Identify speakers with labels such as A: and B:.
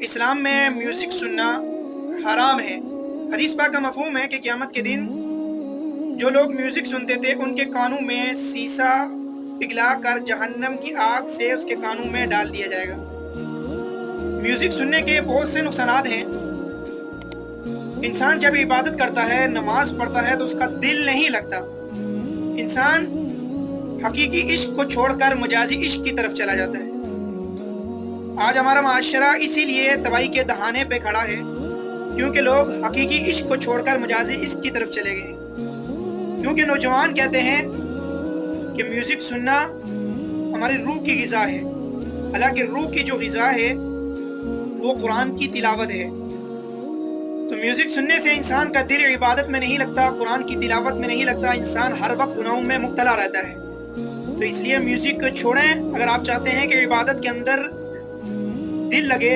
A: इस्लाम में म्यूज़िक सुनना हराम है। हदीस पाक का मफ़हूम है कि क़यामत के दिन जो लोग म्यूज़िक सुनते थे उनके कानों में शीशा पिघला कर जहन्नम की आग से उसके कानों में डाल दिया जाएगा। म्यूज़िक सुनने के बहुत से नुकसानात हैं। इंसान जब इबादत करता है, नमाज पढ़ता है तो उसका दिल नहीं लगता। इंसान हकीकी इश्क को छोड़कर मजाजी इश्क की तरफ चला जाता है। आज हमारा माशरा इसीलिए तबाही के दहाने पे खड़ा है, क्योंकि लोग हकीकी इश्क को छोड़कर मजाजी इश्क की तरफ चले गए। क्योंकि नौजवान कहते हैं कि म्यूज़िक सुनना हमारी रूह की ग़िज़ा है, हालांकि रूह की जो ग़िज़ा है वो कुरान की तिलावत है। तो म्यूज़िक सुनने से इंसान का दिल इबादत में नहीं लगता, कुरान की तिलावत में नहीं लगता, इंसान हर वक्त गुनाहों में मुब्तला रहता है। तो इसलिए म्यूज़िक को छोड़ें। अगर आप चाहते हैं कि इबादत के अंदर दिल लगे